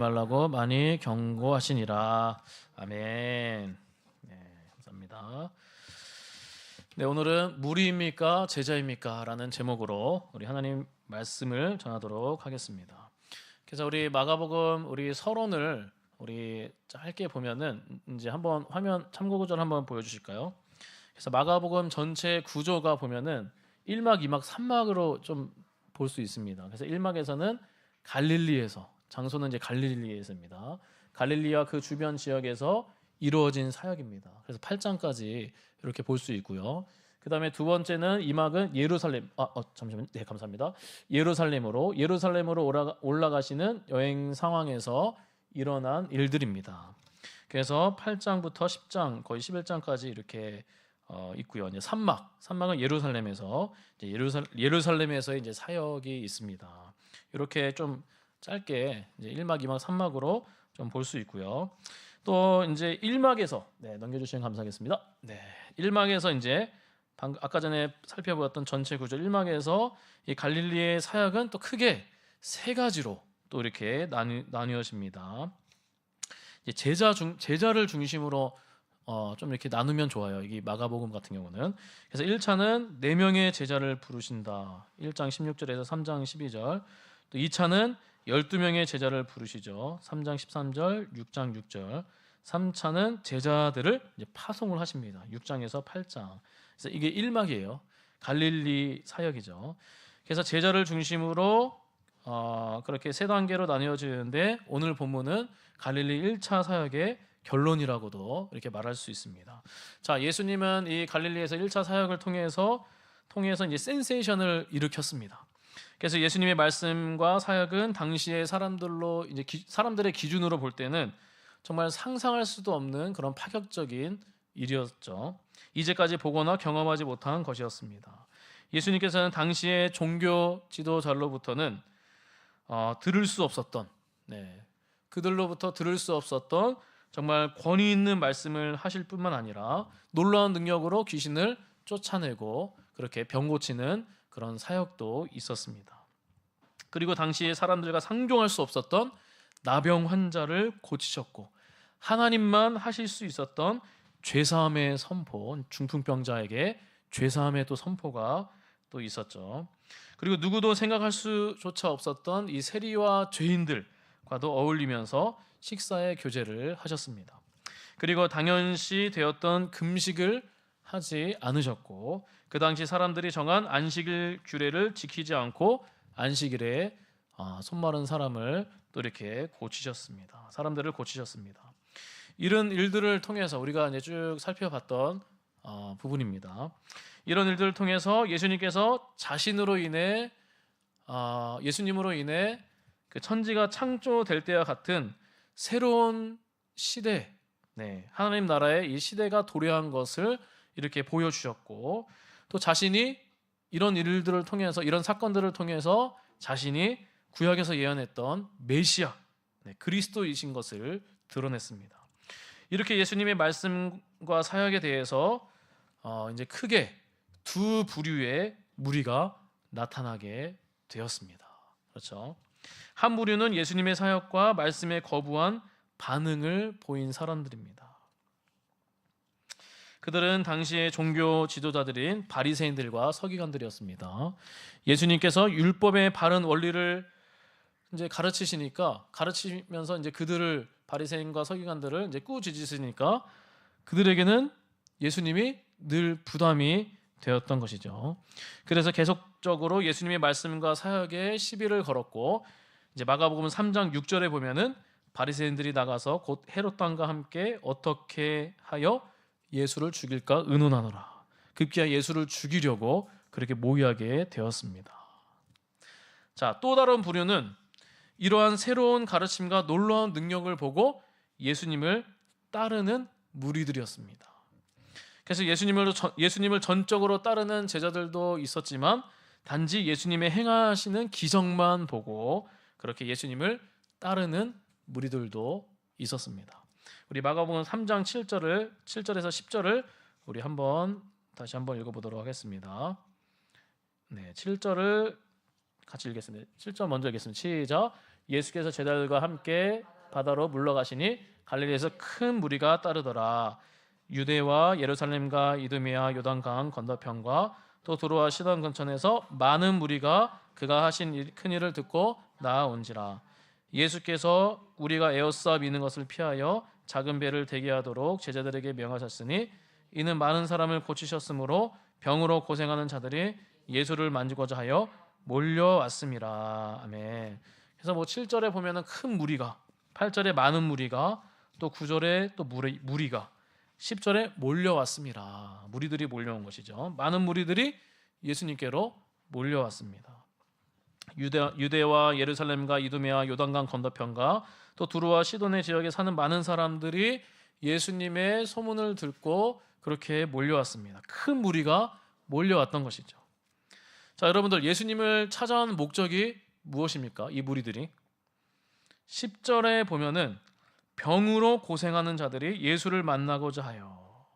말라고 많이 경고하시니라. 아멘. 네, 감사합니다. 네, 오늘은 무리입니까 제자입니까? 라는 제목으로 우리 하나님 말씀을 전하도록 하겠습니다. 그래서 우리 마가복음 우리 서론을 우리 짧게 보면은 이제 한번 화면 참고 구절 한번 보여주실까요? 그래서 마가복음 전체 구조가 보면은 1막, 2막, 3막으로 좀 볼 수 있습니다. 그래서 1막에서는 갈릴리에서, 장소는 이제 갈릴리에서입니다. 갈릴리와 그 주변 지역에서 이루어진 사역입니다. 그래서 8장까지 이렇게 볼 수 있고요. 그다음에 두 번째는 2막은 예루살렘. 잠시만요. 네, 감사합니다. 예루살렘으로 올라가시는 여행 상황에서 일어난 일들입니다. 그래서 8장부터 10장 거의 11장까지 이렇게 있고요. 이제 3막은 예루살렘에서 예루살렘에서 이제 사역이 있습니다. 이렇게 좀 짧게 이제 1막, 2막, 3막으로 좀 볼 수 있고요. 또 이제 1막에서 넘겨주시면 감사하겠습니다. 네, 1막에서 이제 아까 전에 살펴보았던 전체 구조 1막에서 이 갈릴리의 사역은 또 크게 세 가지로 또 이렇게 나뉘어집니다. 제자를 중심으로 좀 이렇게 나누면 좋아요. 이 마가복음 같은 경우는. 그래서 1차는 4명의 제자를 부르신다. 1장 16절에서 3장 12절. 또 2차는 12명의 제자를 부르시죠. 3장 13절, 6장 6절. 3차는 제자들을 이제 파송을 하십니다. 6장에서 8장. 그래서 이게 1막이에요. 갈릴리 사역이죠. 그래서 제자를 중심으로 그렇게 세 단계로 나뉘어지는데 오늘 본문은 갈릴리 1차 사역의 결론이라고도 이렇게 말할 수 있습니다. 자, 예수님은 이 갈릴리에서 1차 사역을 통해서 이제 센세이션을 일으켰습니다. 그래서 예수님의 말씀과 사역은 당시의 사람들의 기준으로 볼 때는 정말 상상할 수도 없는 그런 파격적인 일이었죠. 이제까지 보거나 경험하지 못한 것이었습니다. 예수님께서는 당시의 종교 지도자로부터는 들을 수 없었던, 그들로부터 들을 수 없었던 정말 권위 있는 말씀을 하실 뿐만 아니라 놀라운 능력으로 귀신을 쫓아내고 그렇게 병 고치는 그런 사역도 있었습니다. 그리고 당시의 사람들과 상종할 수 없었던 나병 환자를 고치셨고 하나님만 하실 수 있었던 죄사함의 선포, 중풍병자에게 죄사함의 또 선포가 또 있었죠. 그리고 누구도 생각할 수조차 없었던 이 세리와 죄인들과도 어울리면서 식사의 교제를 하셨습니다. 그리고 당연시 되었던 금식을 하지 않으셨고 그 당시 사람들이 정한 안식일 규례를 지키지 않고 안식일에 손마른 사람을 또 이렇게 고치셨습니다. 사람들을 고치셨습니다. 이런 일들을 통해서 우리가 이제 쭉 살펴봤던 부분입니다. 이런 일들을 통해서 예수님께서 예수님으로 인해 그 천지가 창조될 때와 같은 새로운 시대, 하나님 나라의 이 시대가 도래한 것을 이렇게 보여주셨고 또 자신이 이런 일들을 통해서 이런 사건들을 통해서 자신이 구약에서 예언했던 메시아, 그리스도이신 것을 드러냈습니다. 이렇게 예수님의 말씀과 사역에 대해서 이제 크게 두 부류의 무리가 나타나게 되었습니다. 그렇죠? 한 부류는 예수님의 사역과 말씀에 거부한 반응을 보인 사람들입니다. 그들은 당시의 종교 지도자들인 바리새인들과 서기관들이었습니다. 예수님께서 율법의 바른 원리를 이제 가르치면서 이제 그들을 바리새인과 서기관들을 이제 꾸짖으시니까 그들에게는 예수님이 늘 부담이 되었던 것이죠. 그래서 계속적으로 예수님의 말씀과 사역에 시비를 걸었고 이제 마가복음 3장 6절에 보면은 바리새인들이 나가서 곧 헤롯 왕과 함께 어떻게 하여 예수를 죽일까 의논하노라. 급기야 예수를 죽이려고 그렇게 모의하게 되었습니다. 자, 또 다른 부류는 이러한 새로운 가르침과 놀라운 능력을 보고 예수님을 따르는 무리들이었습니다. 그래서 예수님을 전적으로 따르는 제자들도 있었지만 단지 예수님의 행하시는 기적만 보고 그렇게 예수님을 따르는 무리들도 있었습니다. 우리 마가복음 3장 7절에서 10절을 우리 다시 한번 읽어보도록 하겠습니다. 7절을 같이 읽겠습니다. 7절 먼저 읽겠습니다. 시작. 예수께서 제자들과 함께 바다로 물러가시니 갈릴리에서 큰 무리가 따르더라. 유대와 예루살렘과 이두메아 요단강 건너편과 또 두로와 시돈 근처에서 많은 무리가 그가 하신 큰 일을 듣고 나아온지라. 예수께서 우리가 에워싸 미는 것을 피하여 작은 배를 대기하도록 제자들에게 명하셨으니 이는 많은 사람을 고치셨으므로 병으로 고생하는 자들이 예수를 만지고자 하여 몰려왔음이라. 아멘. 그래서 7절에 보면은 큰 무리가, 8절에 많은 무리가, 또 9절에 또 무리가, 10절에 몰려왔습니다. 무리들이 몰려온 것이죠. 많은 무리들이 예수님께로 몰려왔습니다. 유대와 예루살렘과 이두메와 요단강 건너편과 또 두로와 시돈의 지역에 사는 많은 사람들이 예수님의 소문을 듣고 그렇게 몰려왔습니다. 큰 무리가 몰려왔던 것이죠. 자, 여러분들, 예수님을 찾아온 목적이 무엇입니까? 이 무리들이 10절에 보면은 병으로 고생하는 자들이 예수를 만나고자 하여.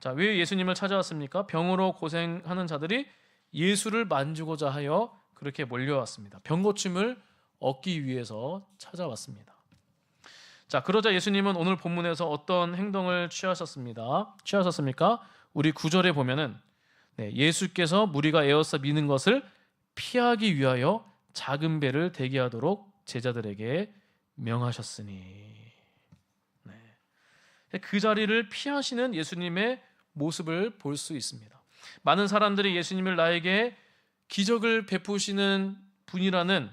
자, 왜 예수님을 찾아왔습니까? 병으로 고생하는 자들이 예수를 만지고자 하여 그렇게 몰려왔습니다. 병 고침을 얻기 위해서 찾아왔습니다. 자, 그러자 예수님은 오늘 본문에서 어떤 행동을 취하셨습니까? 우리 9절에 보면은 예수께서 무리가 에워싸 미는 것을 피하기 위하여 작은 배를 대기하도록 제자들에게 명하셨으니. 그 자리를 피하시는 예수님의 모습을 볼 수 있습니다. 많은 사람들이 예수님을 나에게 기적을 베푸시는 분이라는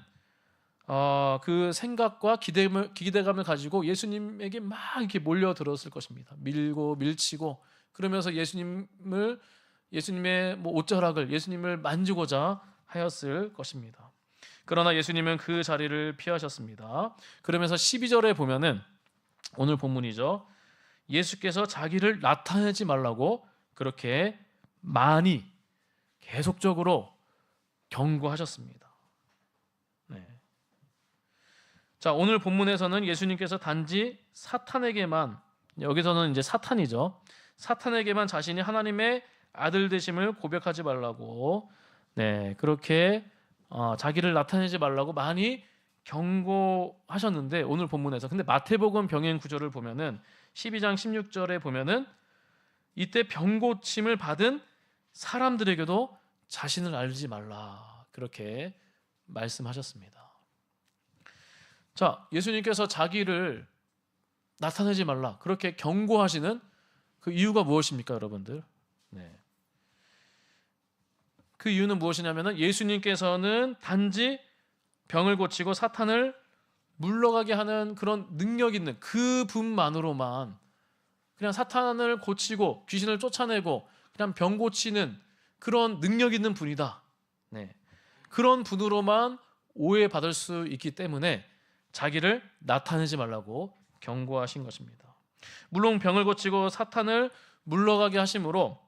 그 생각과 기대감을 가지고 예수님에게 막 이렇게 몰려들었을 것입니다. 밀고 밀치고 그러면서 예수님의 옷자락을, 예수님을 만지고자 하였을 것입니다. 그러나 예수님은 그 자리를 피하셨습니다. 그러면서 12절에 보면은 오늘 본문이죠. 예수께서 자기를 나타내지 말라고 그렇게 많이 계속적으로 경고하셨습니다. 자, 오늘 본문에서는 예수님께서 단지 사탄에게만, 여기서는 이제 사탄이죠. 사탄에게만 자신이 하나님의 아들 되심을 고백하지 말라고, 그렇게 자기를 나타내지 말라고 많이 경고하셨는데, 오늘 본문에서. 근데 마태복음 병행 구절을 보면은 12장 16절에 보면은 이때 병 고침을 받은 사람들에게도 자신을 알지 말라 그렇게 말씀하셨습니다. 자, 예수님께서 자기를 나타내지 말라 그렇게 경고하시는 그 이유가 무엇입니까, 여러분들? 그 이유는 무엇이냐면은 예수님께서는 단지 병을 고치고 사탄을 물러가게 하는 그런 능력 있는 그 분만으로만, 그냥 사탄을 고치고 귀신을 쫓아내고 그냥 병 고치는 그런 능력 있는 분이다. 그런 분으로만 오해받을 수 있기 때문에 자기를 나타내지 말라고 경고하신 것입니다. 물론 병을 고치고 사탄을 물러가게 하심으로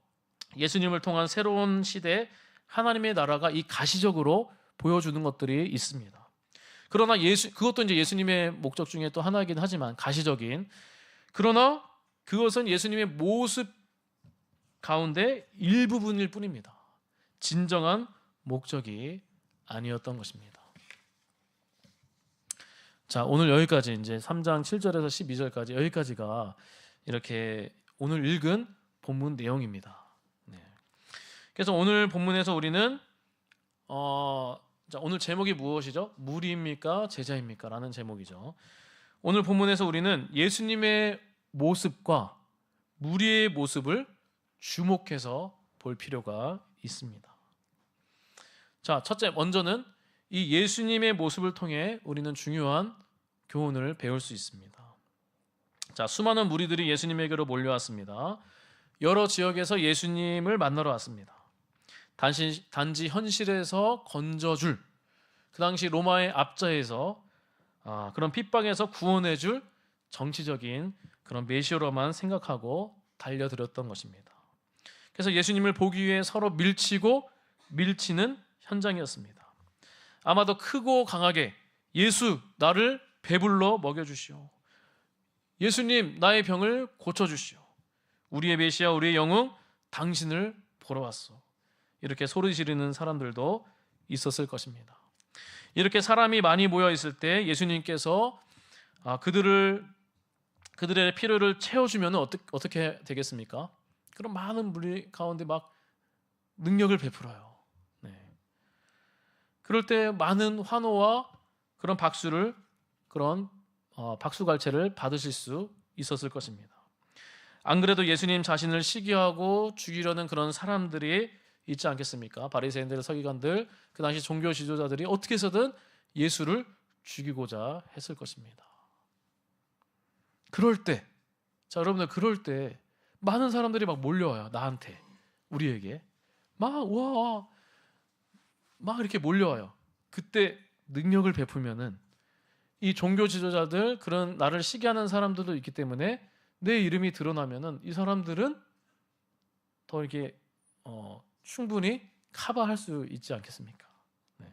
예수님을 통한 새로운 시대 하나님의 나라가 이 가시적으로 보여주는 것들이 있습니다. 그러나 그것도 이제 예수님의 목적 중에 또 하나이긴 하지만 가시적인, 그러나 그것은 예수님의 모습 가운데 일부분일 뿐입니다. 진정한 목적이 아니었던 것입니다. 자, 오늘 여기까지 이제 3장 7절에서 12절까지 여기까지가 이렇게 오늘 읽은 본문 내용입니다. 그래서 오늘 본문에서 우리는 오늘 제목이 무엇이죠? 무리입니까? 제자입니까? 라는 제목이죠. 오늘 본문에서 우리는 예수님의 모습과 무리의 모습을 주목해서 볼 필요가 있습니다. 자, 첫째, 먼저는 이 예수님의 모습을 통해 우리는 중요한 교훈을 배울 수 있습니다. 자, 수많은 무리들이 예수님에게로 몰려왔습니다. 여러 지역에서 예수님을 만나러 왔습니다. 단지 현실에서 건져줄, 그 당시 로마의 압자에서 그런 핍박에서 구원해줄 정치적인 그런 메시아로만 생각하고 달려들었던 것입니다. 그래서 예수님을 보기 위해 서로 밀치고 밀치는 현장이었습니다. 아마도 크고 강하게 예수, 나를 배불러 먹여주시오. 예수님, 나의 병을 고쳐주시오. 우리의 메시아, 우리의 영웅, 당신을 보러 왔소. 이렇게 소리 지르는 사람들도 있었을 것입니다. 이렇게 사람이 많이 모여 있을 때 예수님께서 그들의 필요를 채워주면 어떻게 되겠습니까? 그럼 많은 무리 가운데 막 능력을 베풀어요. 네. 그럴 때 많은 환호와 그런 박수갈채를 받으실 수 있었을 것입니다. 안 그래도 예수님 자신을 시기하고 죽이려는 그런 사람들이 있지 않겠습니까? 바리새인들, 서기관들, 그 당시 종교 지도자들이 어떻게 해서든 예수를 죽이고자 했을 것입니다. 그럴 때, 여러분들, 그럴 때 많은 사람들이 막 몰려와요. 나한테, 우리에게 막 이렇게 몰려와요. 그때 능력을 베풀면은 이 종교 지도자들, 그런 나를 시기하는 사람들도 있기 때문에 내 이름이 드러나면은 이 사람들은 더 이렇게 충분히 커버할 수 있지 않겠습니까? 네.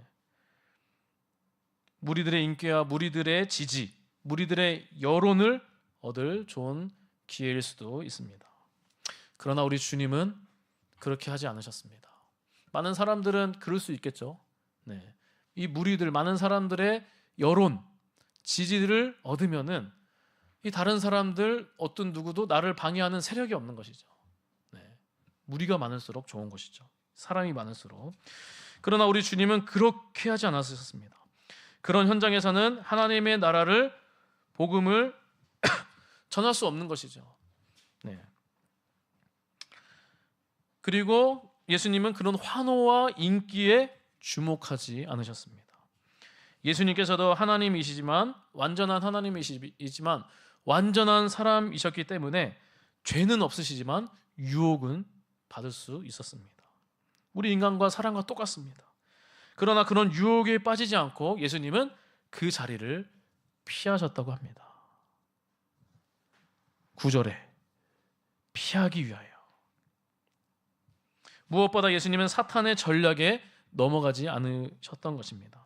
무리들의 인기와 무리들의 지지, 무리들의 여론을 얻을 좋은 기회일 수도 있습니다. 그러나 우리 주님은 그렇게 하지 않으셨습니다. 많은 사람들은 그럴 수 있겠죠. 네. 이 무리들, 많은 사람들의 여론, 지지를 얻으면은 이 다른 사람들 어떤 누구도 나를 방해하는 세력이 없는 것이죠. 네. 무리가 많을수록 좋은 것이죠. 사람이 많을수록. 그러나 우리 주님은 그렇게 하지 않았습니다. 그런 현장에서는 하나님의 나라를, 복음을 전할 수 없는 것이죠. 네. 그리고 예수님은 그런 환호와 인기에 주목하지 않으셨습니다. 예수님께서도 하나님이시지만, 완전한 하나님이시지만 완전한 사람이셨기 때문에 죄는 없으시지만 유혹은 받을 수 있었습니다. 우리 인간과 사람과 똑같습니다. 그러나 그런 유혹에 빠지지 않고 예수님은 그 자리를 피하셨다고 합니다. 9절에 피하기 위하여. 무엇보다 예수님은 사탄의 전략에 넘어가지 않으셨던 것입니다.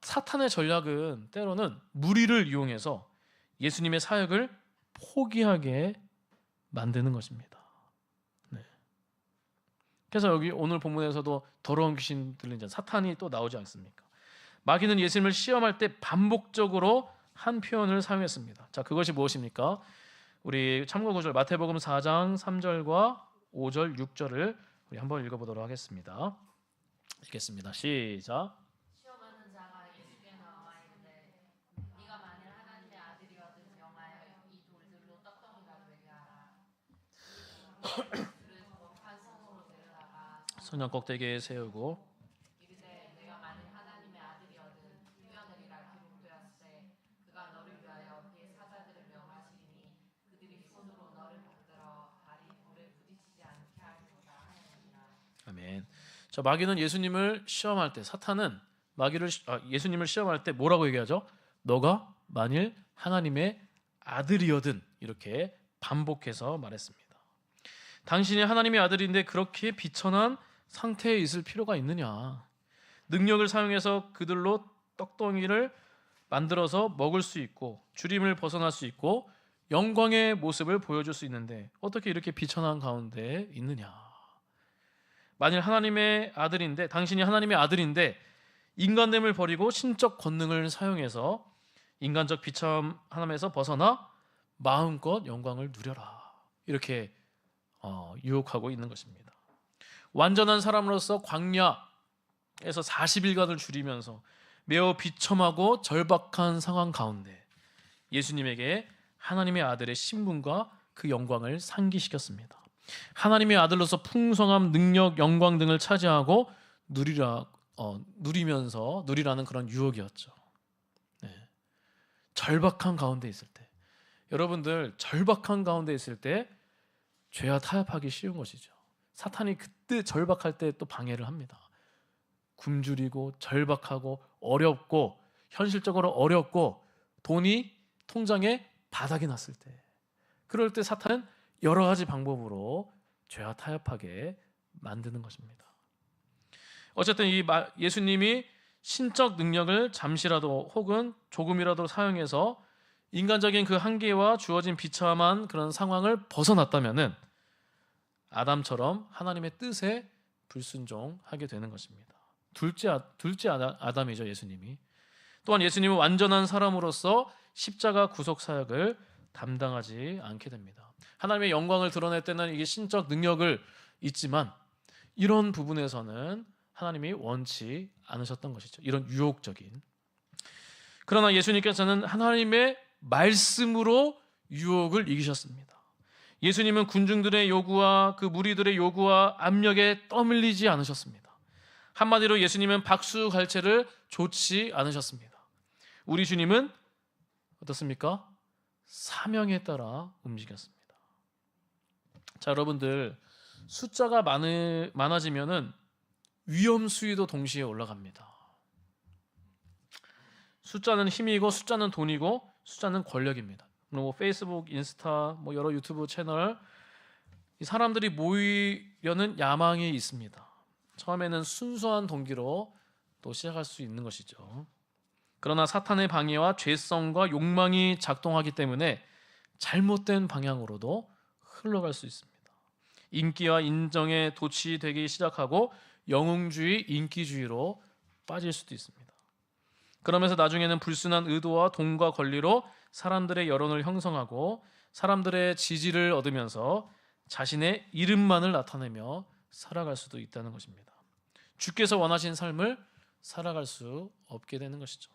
사탄의 전략은 때로는 무리를 이용해서 예수님의 사역을 포기하게 만드는 것입니다. 네. 그래서 여기 오늘 본문에서도 더러운 귀신 들린 자, 사탄이 또 나오지 않습니까? 마귀는 예수님을 시험할 때 반복적으로 한 표현을 사용했습니다. 자, 그것이 무엇입니까? 우리 참고 구절 마태복음 4장 3절과 5절, 6절을 우리 한번 읽어보도록 하겠습니다. 읽겠습니다. 시작. 시험하는 자가 예수께 나와 이르되 네가 만일 하나님의 아들이거든 명하여 이 돌들로 떡덩이가 되게 하라. 그를 거룩한 성으로 데려다가 성령 꼭대기에 세우고 이르되 내가 만일 하나님의 아들이거든 뛰어내리라 기록되었으되 그가 너를 위하여 그의 사자들을 명하시리니 그들이 손으로 너를 받들어 발이 돌에 부딪히지 않게 하리로다 하니라. 아멘. 자, 마귀는 예수님을 시험할 때, 사탄은 예수님을 시험할 때 뭐라고 얘기하죠? 너가 만일 하나님의 아들이거든, 이렇게 반복해서 말했습니다. 당신이 하나님의 아들인데 그렇게 비천한 상태에 있을 필요가 있느냐? 능력을 사용해서 그들로 떡덩이를 만들어서 먹을 수 있고 주림을 벗어날 수 있고 영광의 모습을 보여줄 수 있는데 어떻게 이렇게 비천한 가운데 있느냐? 만일 당신이 하나님의 아들인데 인간됨을 버리고 신적 권능을 사용해서 인간적 비참함에서 벗어나 마음껏 영광을 누려라, 이렇게 유혹하고 있는 것입니다. 완전한 사람으로서 광야에서 40일간을 줄이면서 매우 비참하고 절박한 상황 가운데 예수님에게 하나님의 아들의 신분과 그 영광을 상기시켰습니다. 하나님의 아들로서 풍성함, 능력, 영광 등을 차지하고 누리라는 그런 유혹이었죠. 네. 절박한 가운데 있을 때, 여러분들 절박한 가운데 있을 때 죄와 타협하기 쉬운 것이죠. 사탄이 그때 절박할 때 또 방해를 합니다. 굶주리고 절박하고 어렵고 현실적으로 어렵고 돈이 통장에 바닥이 났을 때, 그럴 때 사탄은 여러 가지 방법으로 죄와 타협하게 만드는 것입니다. 어쨌든 예수님이 신적 능력을 잠시라도 혹은 조금이라도 사용해서 인간적인 그 한계와 주어진 비참한 그런 상황을 벗어났다면은 아담처럼 하나님의 뜻에 불순종하게 되는 것입니다. 둘째 아담이죠, 예수님이. 또한 예수님은 완전한 사람으로서 십자가 구속 사역을 담당하지 않게 됩니다. 하나님의 영광을 드러낼 때는 이게 신적 능력을 있지만 이런 부분에서는 하나님이 원치 않으셨던 것이죠. 이런 유혹적인. 그러나 예수님께서는 하나님의 말씀으로 유혹을 이기셨습니다. 예수님은 군중들의 요구와 그 무리들의 요구와 압력에 떠밀리지 않으셨습니다. 한마디로 예수님은 박수갈채를 좇지 않으셨습니다. 우리 주님은 어떻습니까? 사명에 따라 움직였습니다. 자, 여러분들, 숫자가 많아지면은 위험 수위도 동시에 올라갑니다. 숫자는 힘이고 숫자는 돈이고 숫자는 권력입니다. 뭐 페이스북, 인스타, 뭐 여러 유튜브 채널, 이 사람들이 모이려는 야망이 있습니다. 처음에는 순수한 동기로 또 시작할 수 있는 것이죠. 그러나 사탄의 방해와 죄성과 욕망이 작동하기 때문에 잘못된 방향으로도 흘러갈 수 있습니다. 인기와 인정에 도취되기 시작하고 영웅주의, 인기주의로 빠질 수도 있습니다. 그러면서 나중에는 불순한 의도와 돈과 권리로 사람들의 여론을 형성하고 사람들의 지지를 얻으면서 자신의 이름만을 나타내며 살아갈 수도 있다는 것입니다. 주께서 원하신 삶을 살아갈 수 없게 되는 것이죠.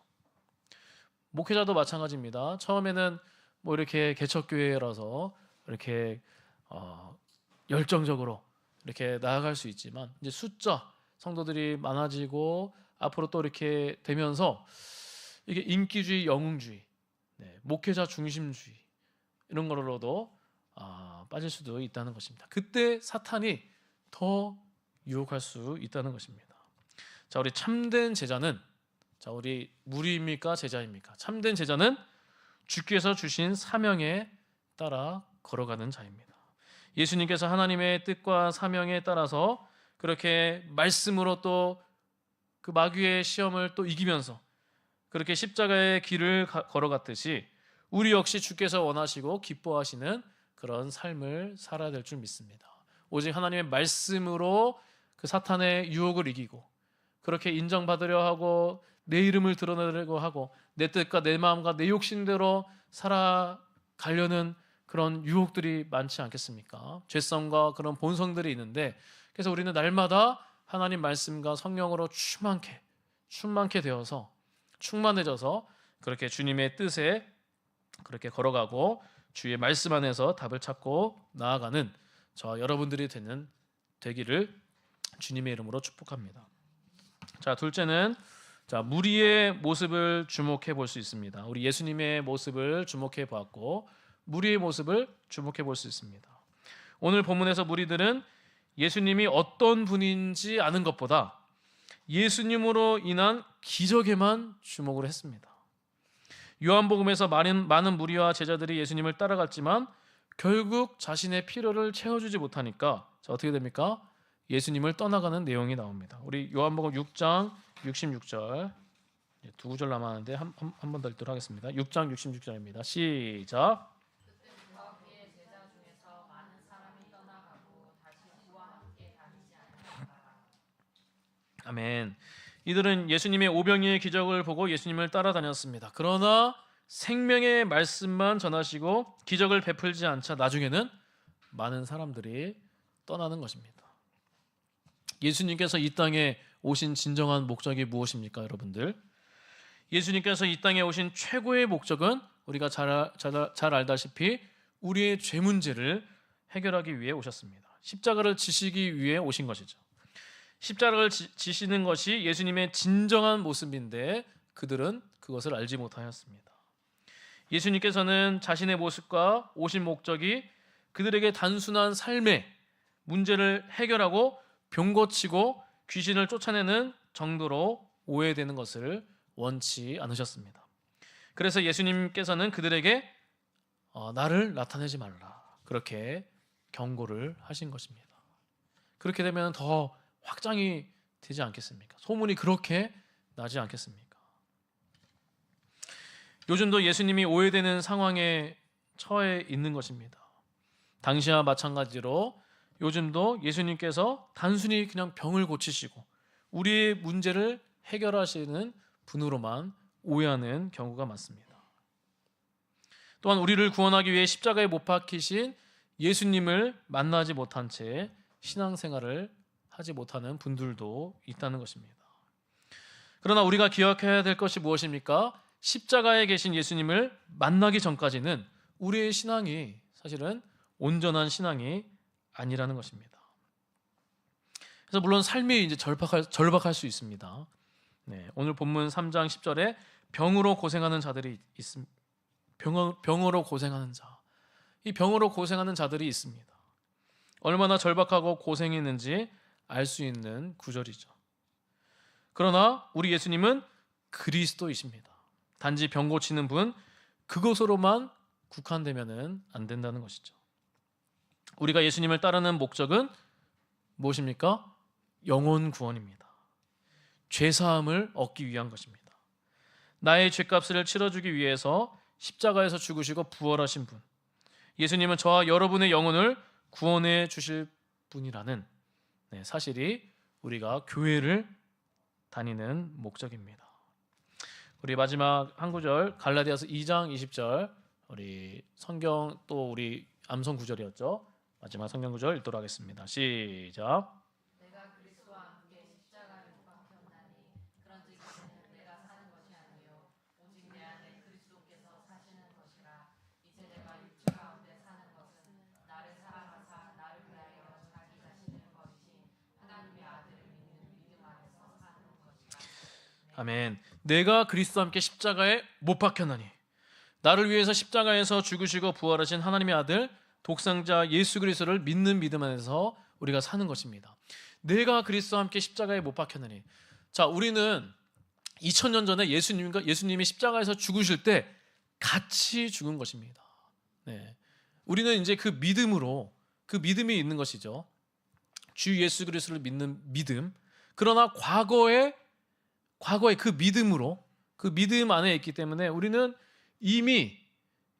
목회자도 마찬가지입니다. 처음에는 뭐 이렇게 개척교회라서 이렇게 열정적으로 이렇게 나아갈 수 있지만 이제 숫자 성도들이 많아지고 앞으로 또 이렇게 되면서 이게 인기주의, 영웅주의, 목회자 중심주의 이런 거로도 빠질 수도 있다는 것입니다. 그때 사탄이 더 유혹할 수 있다는 것입니다. 자, 우리 참된 제자는, 자, 우리 무리입니까 제자입니까? 참된 제자는 주께서 주신 사명에 따라 걸어가는 자입니다. 예수님께서 하나님의 뜻과 사명에 따라서 그렇게 말씀으로 또 그 마귀의 시험을 또 이기면서 그렇게 십자가의 길을 걸어갔듯이 우리 역시 주께서 원하시고 기뻐하시는 그런 삶을 살아야 될 줄 믿습니다. 오직 하나님의 말씀으로 그 사탄의 유혹을 이기고 그렇게 인정받으려 하고 내 이름을 드러내려고 하고 내 뜻과 내 마음과 내 욕심대로 살아가려는 그런 유혹들이 많지 않겠습니까? 죄성과 그런 본성들이 있는데, 그래서 우리는 날마다 하나님 말씀과 성령으로 충만케 되어서 충만해져서 그렇게 주님의 뜻에 그렇게 걸어가고 주의 말씀 안에서 답을 찾고 나아가는 저와 여러분들이 되기를 주님의 이름으로 축복합니다. 자, 둘째는 무리의 모습을 주목해 볼 수 있습니다. 우리 예수님의 모습을 주목해 보았고 무리의 모습을 주목해 볼 수 있습니다. 오늘 본문에서 무리들은 예수님이 어떤 분인지 아는 것보다 예수님으로 인한 기적에만 주목을 했습니다. 요한복음에서 많은 무리와 제자들이 예수님을 따라갔지만 결국 자신의 필요를 채워주지 못하니까 어떻게 됩니까? 예수님을 떠나가는 내용이 나옵니다. 우리 요한복음 6장 66절, 두 구절 남았는데 한 번 더 읽도록 하겠습니다. 6장 66절입니다. 시작. 아멘. 이들은 예수님의 오병이의 기적을 보고 예수님을 따라다녔습니다. 그러나 생명의 말씀만 전하시고 기적을 베풀지 않자 나중에는 많은 사람들이 떠나는 것입니다. 예수님께서 이 땅에 오신 진정한 목적이 무엇입니까, 여러분들? 예수님께서 이 땅에 오신 최고의 목적은 우리가 잘 알다시피 우리의 죄 문제를 해결하기 위해 오셨습니다. 십자가를 지시기 위해 오신 것이죠. 십자가를 지시는 것이 예수님의 진정한 모습인데 그들은 그것을 알지 못하였습니다. 예수님께서는 자신의 모습과 오신 목적이 그들에게 단순한 삶의 문제를 해결하고 병 고치고 귀신을 쫓아내는 정도로 오해되는 것을 원치 않으셨습니다. 그래서 예수님께서는 그들에게 나를 나타내지 말라, 그렇게 경고를 하신 것입니다. 그렇게 되면 더 확장이 되지 않겠습니까? 소문이 그렇게 나지 않겠습니까? 요즘도 예수님이 오해되는 상황에 처해 있는 것입니다. 당시와 마찬가지로 요즘도 예수님께서 단순히 그냥 병을 고치시고 우리의 문제를 해결하시는 분으로만 오해하는 경우가 많습니다. 또한 우리를 구원하기 위해 십자가에 못 박히신 예수님을 만나지 못한 채 신앙생활을 하지 못하는 분들도 있다는 것입니다. 그러나 우리가 기억해야 될 것이 무엇입니까? 십자가에 계신 예수님을 만나기 전까지는 우리의 신앙이 사실은 온전한 신앙이 아니라는 것입니다. 그래서 물론 삶이 이제 절박할 수 있습니다. 네, 오늘 본문 3장 10절에 병으로 고생하는 자들이 있습니다. 병으로 고생하는 자. 이 병으로 고생하는 자들이 있습니다. 얼마나 절박하고 고생했는지 알 수 있는 구절이죠. 그러나 우리 예수님은 그리스도이십니다. 단지 병 고치는 분, 그것으로만 국한되면은 안 된다는 것이죠. 우리가 예수님을 따르는 목적은 무엇입니까? 영혼 구원입니다. 죄 사함을 얻기 위한 것입니다. 나의 죄값을 치러주기 위해서 십자가에서 죽으시고 부활하신 분, 예수님은 저와 여러분의 영혼을 구원해 주실 분이라는 사실이 우리가 교회를 다니는 목적입니다. 우리 마지막 한 구절, 갈라디아서 2장 20절, 우리 성경 또 우리 암송 구절이었죠. 마지막 성경 구절 읽도록 하겠습니다. 시작. 내가 그리스도와 함께 십자가에 못 박혔나니 그런즉 이제는 내가 사는 것이 아니요 오직 내 안에 그리스도께서 사시는 것이라. 이제 내가 육체 가운데 사는 것은 나를 사랑하사 나를 위하여 자기 자신을 버리신 하나님의 아들을 믿는 믿음 안에서 사는 것이라. 아멘. 내가 그리스도와 함께 십자가에 못 박혔나니, 나를 위해서 십자가에서 죽으시고 부활하신 하나님의 아들 독생자 예수 그리스도를 믿는 믿음 안에서 우리가 사는 것입니다. 내가 그리스도와 함께 십자가에 못 박혔나니. 자, 우리는 2000년 전에 예수님이 십자가에서 죽으실 때 같이 죽은 것입니다. 네. 우리는 이제 그 믿음이 있는 것이죠. 주 예수 그리스도를 믿는 믿음. 그러나 과거의 그 믿음으로, 그 믿음 안에 있기 때문에 우리는 이미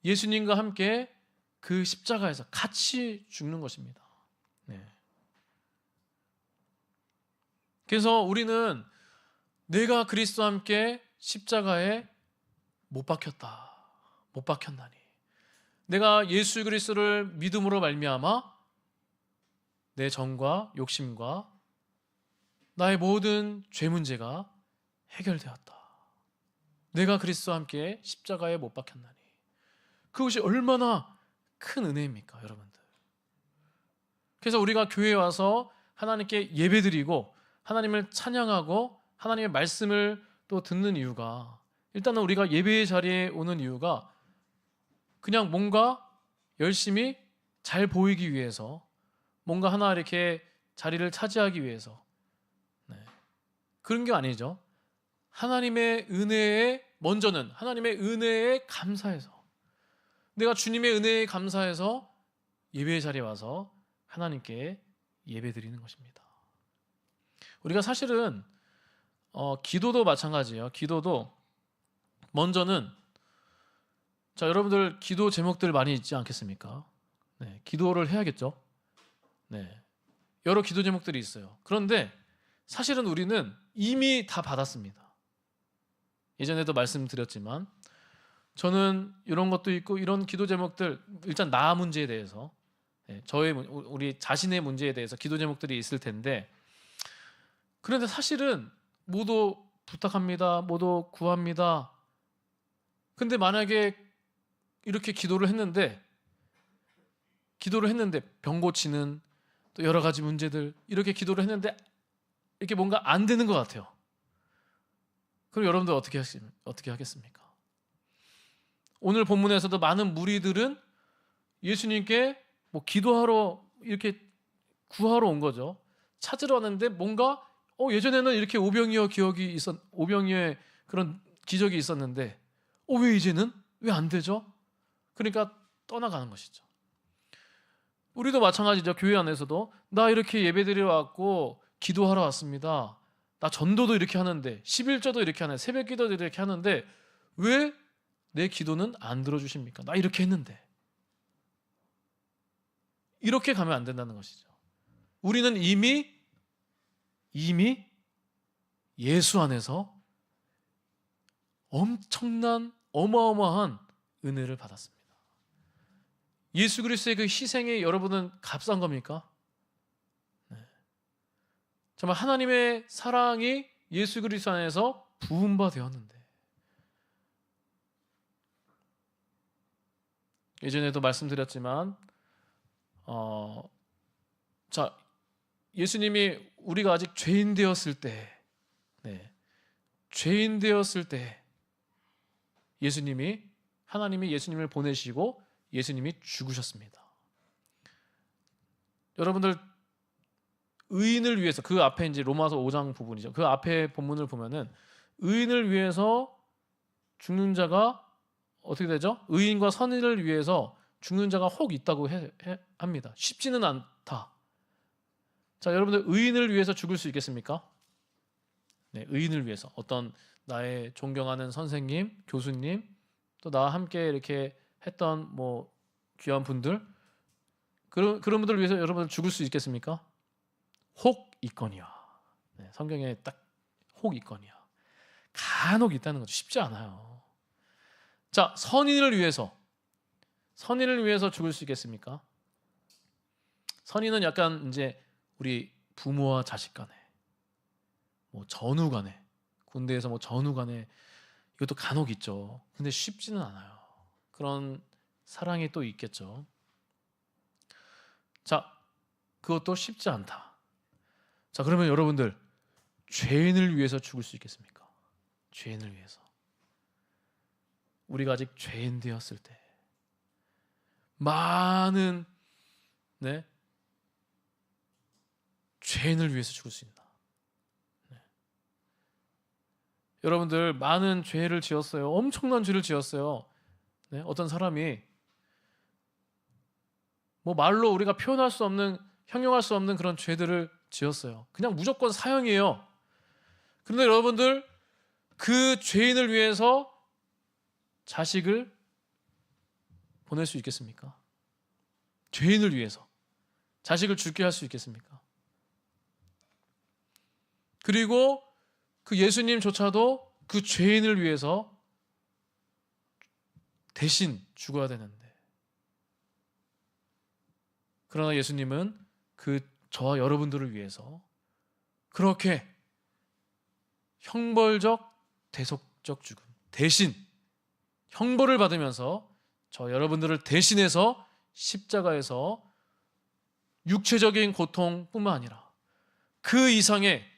예수님과 함께 그 십자가에서 같이 죽는 것입니다. 네. 그래서 우리는 내가 그리스도와 함께 십자가에 못 박혔나니, 내가 예수 그리스도를 믿음으로 말미암아 내 정과 욕심과 나의 모든 죄 문제가 해결되었다. 내가 그리스도와 함께 십자가에 못 박혔나니. 그것이 얼마나 큰 은혜입니까, 여러분들? 그래서 우리가 교회에 와서 하나님께 예배드리고 하나님을 찬양하고 하나님의 말씀을 또 듣는 이유가, 일단은 우리가 예배의 자리에 오는 이유가 그냥 뭔가 열심히 잘 보이기 위해서, 뭔가 하나 이렇게 자리를 차지하기 위해서, 그런 게 아니죠. 하나님의 은혜에, 먼저는 하나님의 은혜에 감사해서, 내가 주님의 은혜에 감사해서 예배의 자리에 와서 하나님께 예배드리는 것입니다. 우리가 사실은 기도도 마찬가지예요. 기도도 먼저는, 자, 여러분들 기도 제목들 많이 있지 않겠습니까? 네, 기도를 해야겠죠. 네, 여러 기도 제목들이 있어요. 그런데 사실은 우리는 이미 다 받았습니다. 예전에도 말씀드렸지만 저는 이런 것도 있고, 이런 기도 제목들, 일단 나 문제에 대해서, 우리 자신의 문제에 대해서 기도 제목들이 있을 텐데, 그런데 사실은 모두 부탁합니다, 모두 구합니다. 근데 만약에 이렇게 기도를 했는데 병 고치는 또 여러 가지 문제들, 이렇게 기도를 했는데 이렇게 뭔가 안 되는 것 같아요. 그럼 여러분들 어떻게 하겠습니까? 오늘 본문에서도 많은 무리들은 예수님께 기도하러, 이렇게 구하러 온 거죠. 찾으러 왔는데 뭔가 예전에는 이렇게 오병이어의 그런 기적이 있었는데 왜 이제는 왜 안 되죠? 그러니까 떠나가는 것이죠. 우리도 마찬가지죠. 교회 안에서도 나 이렇게 예배드리러 왔고 기도하러 왔습니다. 나 전도도 이렇게 하는데, 11조도 이렇게 하는데, 새벽기도도 이렇게 하는데 왜 내 기도는 안 들어주십니까? 나 이렇게 했는데. 이렇게 가면 안 된다는 것이죠. 우리는 이미 예수 안에서 엄청난 어마어마한 은혜를 받았습니다. 예수 그리스도의 그 희생이 여러분은 값싼 겁니까? 네. 정말 하나님의 사랑이 예수 그리스도 안에서 부은 바 되었는데, 예전에도 말씀드렸지만 자, 예수님이 우리가 아직 죄인 되었을 때, 죄인 되었을 때 하나님이 예수님을 보내시고 예수님이 죽으셨습니다. 여러분들, 의인을 위해서, 그 앞에 이제 로마서 5장 부분이죠. 그 앞에 본문을 보면은 의인을 위해서 죽는 자가 어떻게 되죠? 의인과 선인을 위해서 죽는 자가 혹 있다고 합니다. 쉽지는 않다. 자, 여러분들, 의인을 위해서 죽을 수 있겠습니까? 네, 의인을 위해서 어떤 나의 존경하는 선생님, 교수님, 또 나와 함께 이렇게 했던 뭐 귀한 분들, 그런 분들을 위해서 여러분들 죽을 수 있겠습니까? 혹 있거니와. 네, 성경에 딱 혹 있거니와. 간혹 있다는 거죠. 쉽지 않아요. 자, 선인을 위해서 죽을 수 있겠습니까? 선인은 약간 이제 우리 부모와 자식 간에, 뭐 전우 간에, 군대에서 뭐 전우 간에, 이것도 간혹 있죠. 근데 쉽지는 않아요. 그런 사랑이 또 있겠죠. 자, 그것도 쉽지 않다. 자, 그러면 여러분들, 죄인을 위해서 죽을 수 있겠습니까? 죄인을 위해서. 우리가 아직 죄인 되었을 때 많은 죄인을 위해서 죽을 수 있다. 여러분들, 많은 죄를 지었어요. 엄청난 죄를 지었어요. 어떤 사람이 뭐 말로 우리가 표현할 수 없는, 형용할 수 없는 그런 죄들을 지었어요. 그냥 무조건 사형이에요. 그런데 여러분들, 그 죄인을 위해서 자식을 보낼 수 있겠습니까? 죄인을 위해서 자식을 죽게 할 수 있겠습니까? 그리고 그 예수님조차도 그 죄인을 위해서 대신 죽어야 되는데, 그러나 예수님은 그 저와 여러분들을 위해서 그렇게 형벌적, 대속적 죽음, 대신 형벌을 받으면서 저 여러분들을 대신해서 십자가에서 육체적인 고통뿐만 아니라 그 이상의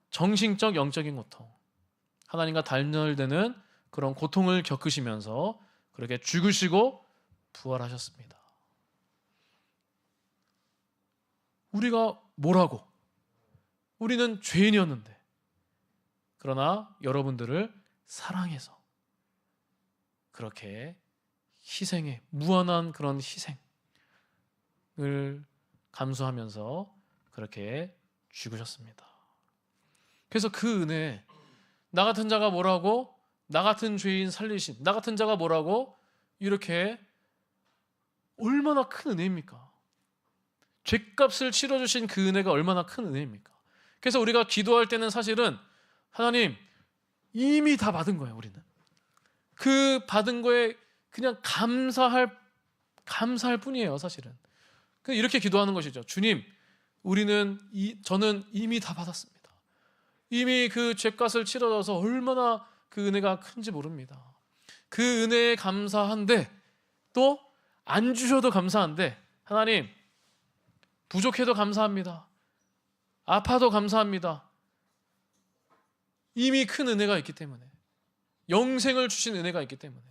정신적, 영적인 고통, 하나님과 단절되는 그런 고통을 겪으시면서 그렇게 죽으시고 부활하셨습니다. 우리가 뭐라고? 우리는 죄인이었는데, 그러나 여러분들을 사랑해서 그렇게 희생에, 무한한 그런 희생을 감수하면서 그렇게 죽으셨습니다. 그래서 그 은혜, 나 같은 자가 뭐라고? 나 같은 죄인 살리신, 나 같은 자가 뭐라고? 이렇게 얼마나 큰 은혜입니까? 죄값을 치러주신 그 은혜가 얼마나 큰 은혜입니까? 그래서 우리가 기도할 때는 사실은 하나님, 이미 다 받은 거예요. 우리는 그 받은 거에 그냥 감사할 뿐이에요. 사실은 이렇게 기도하는 것이죠. 주님, 저는 이미 다 받았습니다. 이미 그 죄값을 치러줘서 얼마나 그 은혜가 큰지 모릅니다. 그 은혜에 감사한데, 또 안 주셔도 감사한데, 하나님, 부족해도 감사합니다. 아파도 감사합니다. 이미 큰 은혜가 있기 때문에, 영생을 주신 은혜가 있기 때문에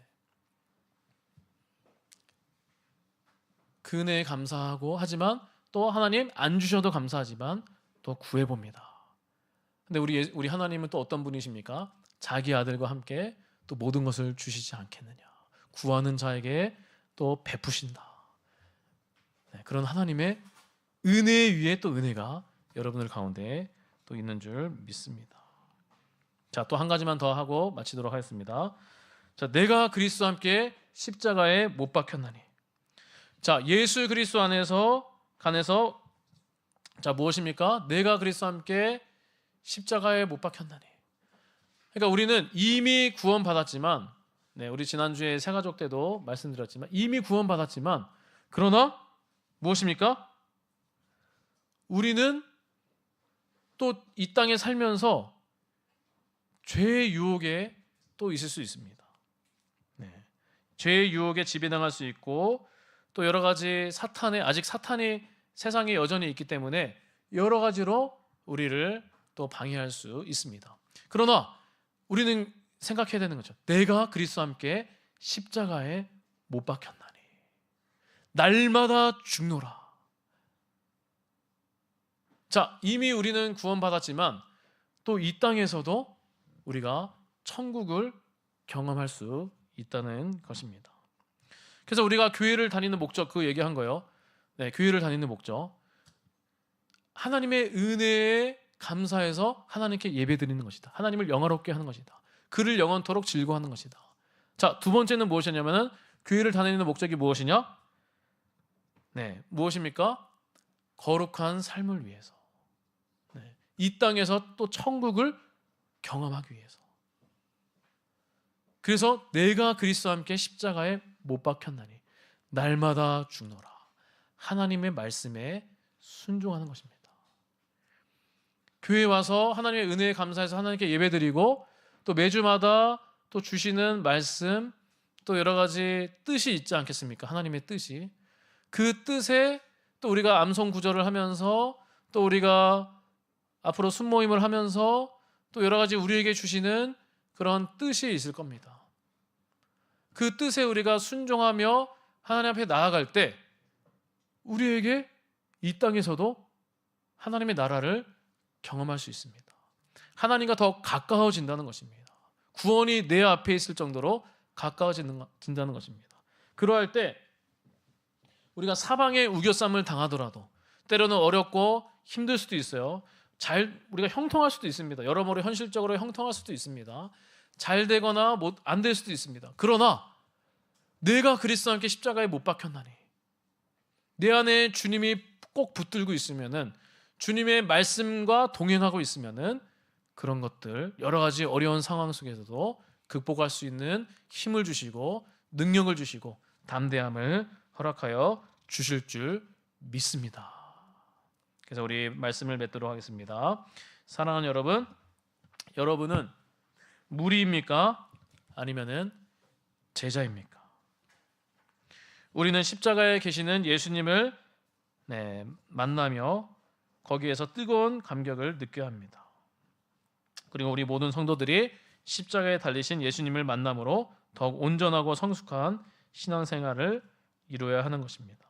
그 은혜에 감사하고, 하지만 또 하나님, 안 주셔도 감사하지만 또 구해봅니다. 근데 우리 하나님은 또 어떤 분이십니까? 자기 아들과 함께 또 모든 것을 주시지 않겠느냐. 구하는 자에게 또 베푸신다. 그런 하나님의 은혜 위에 또 은혜가 여러분들 가운데 또 있는 줄 믿습니다. 자, 또 한 가지만 더 하고 마치도록 하겠습니다. 자, 내가 그리스도와 함께 십자가에 못 박혔나니. 자, 예수 그리스도 안에서 자, 무엇입니까? 내가 그리스도와 함께 십자가에 못 박혔나니. 그러니까 우리는 이미 구원받았지만, 우리 지난주에 새가족 때도 말씀드렸지만 이미 구원받았지만, 그러나 무엇입니까? 우리는 또 이 땅에 살면서 죄의 유혹에 또 있을 수 있습니다. 죄의 유혹에 지배당할 수 있고, 또 여러 가지 아직 사탄이 세상에 여전히 있기 때문에 여러 가지로 우리를 또 방해할 수 있습니다. 그러나 우리는 생각해야 되는 거죠. 내가 그리스도와 함께 십자가에 못 박혔나니 날마다 죽노라. 자, 이미 우리는 구원받았지만 또 이 땅에서도 우리가 천국을 경험할 수 있다는 것입니다. 그래서 우리가 교회를 다니는 목적, 그 얘기한 거예요. 교회를 다니는 목적, 하나님의 은혜에 감사해서 하나님께 예배드리는 것이다. 하나님을 영화롭게 하는 것이다. 그를 영원토록 즐거워하는 것이다. 자, 두 번째는 무엇이냐면은 교회를 다니는 목적이 무엇이냐? 무엇입니까? 거룩한 삶을 위해서, 이 땅에서 또 천국을 경험하기 위해서. 그래서 내가 그리스도와 함께 십자가에 못 박혔나니 날마다 죽노라. 하나님의 말씀에 순종하는 것입니다. 교회에 와서 하나님의 은혜에 감사해서 하나님께 예배드리고, 또 매주마다 또 주시는 말씀, 또 여러 가지 뜻이 있지 않겠습니까? 하나님의 뜻이. 그 뜻에 또 우리가 암송 구절을 하면서, 또 우리가 앞으로 순모임을 하면서 또 여러 가지 우리에게 주시는 그런 뜻이 있을 겁니다. 그 뜻에 우리가 순종하며 하나님 앞에 나아갈 때 우리에게 이 땅에서도 하나님의 나라를 경험할 수 있습니다. 하나님과 더 가까워진다는 것입니다. 구원이 내 앞에 있을 정도로 가까워진다는 것입니다. 그러할 때 우리가 사방에 우겨쌈을 당하더라도, 때로는 어렵고 힘들 수도 있어요. 우리가 형통할 수도 있습니다. 여러모로 현실적으로 형통할 수도 있습니다. 잘 되거나 안 될 수도 있습니다. 그러나 내가 그리스도와 함께 십자가에 못 박혔나니, 내 안에 주님이 꼭 붙들고 있으면은, 주님의 말씀과 동행하고 있으면은 그런 것들, 여러 가지 어려운 상황 속에서도 극복할 수 있는 힘을 주시고 능력을 주시고 담대함을 허락하여 주실 줄 믿습니다. 그래서 우리 말씀을 맺도록 하겠습니다. 사랑하는 여러분, 여러분은 무리입니까? 아니면은 제자입니까? 우리는 십자가에 계시는 예수님을 만나며 거기에서 뜨거운 감격을 느껴야 합니다. 그리고 우리 모든 성도들이 십자가에 달리신 예수님을 만남으로 더욱 온전하고 성숙한 신앙생활을 이루어야 하는 것입니다.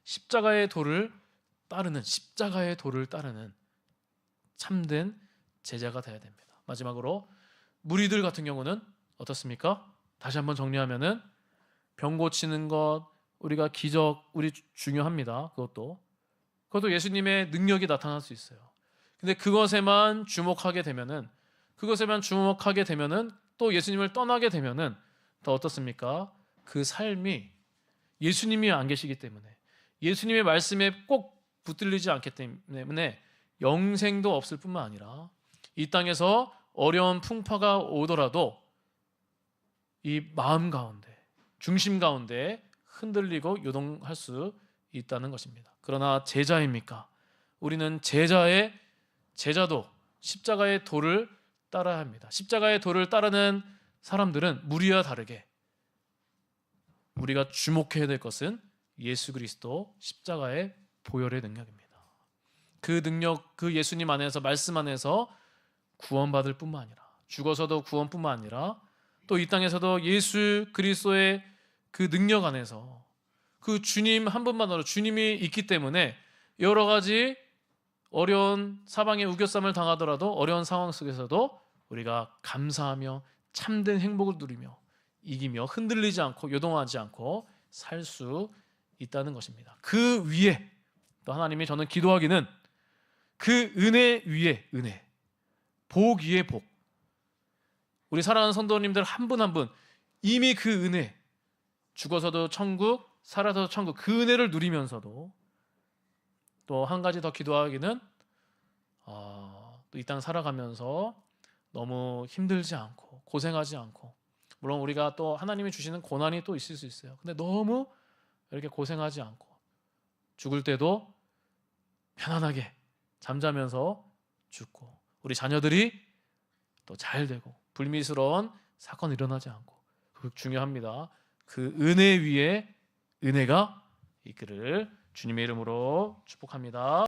십자가의 도를 따르는 참된 제자가 되어야 됩니다. 마지막으로 무리들 같은 경우는 어떻습니까? 다시 한번 정리하면은 병 고치는 것, 우리가 기적, 우리 중요합니다. 그것도 예수님의 능력이 나타날 수 있어요. 근데 그것에만 주목하게 되면은 또 예수님을 떠나게 되면은 더 어떻습니까? 그 삶이 예수님이 안 계시기 때문에, 예수님의 말씀에 꼭 붙들리지 않기 때문에 영생도 없을 뿐만 아니라 이 땅에서 어려운 풍파가 오더라도 이 마음 가운데, 중심 가운데 흔들리고 요동할 수 있다는 것입니다. 그러나 제자입니까? 우리는 제자도 십자가의 도를 따라야 합니다. 십자가의 도를 따르는 사람들은 무리와 다르게 우리가 주목해야 될 것은 예수 그리스도 십자가의 보혈의 능력입니다. 그 능력, 그 예수님 안에서, 말씀 안에서 구원받을 뿐만 아니라, 죽어서도 구원뿐만 아니라 또 이 땅에서도 예수 그리스도의 그 능력 안에서, 그 주님 한 분만으로, 주님이 있기 때문에 여러 가지 어려운 사방에 우겨쌈을 당하더라도 어려운 상황 속에서도 우리가 감사하며 참된 행복을 누리며 이기며 흔들리지 않고 요동하지 않고 살 수 있다는 것입니다. 그 위에 또 하나님이, 저는 기도하기는 그 은혜 위에 은혜, 복 위에 복, 우리 사랑하는 성도님들 한 분 한 분 이미 그 은혜, 죽어서도 천국, 살아서도 천국, 그 은혜를 누리면서도 또 한 가지 더 기도하기는 또 이 땅 살아가면서 너무 힘들지 않고 고생하지 않고, 물론 우리가 또 하나님이 주시는 고난이 또 있을 수 있어요. 근데 너무 이렇게 고생하지 않고 죽을 때도 편안하게 잠자면서 죽고, 우리 자녀들이 또 잘 되고 불미스러운 사건 일어나지 않고, 그거 중요합니다. 그 은혜 위에 은혜가 있기를 주님의 이름으로 축복합니다.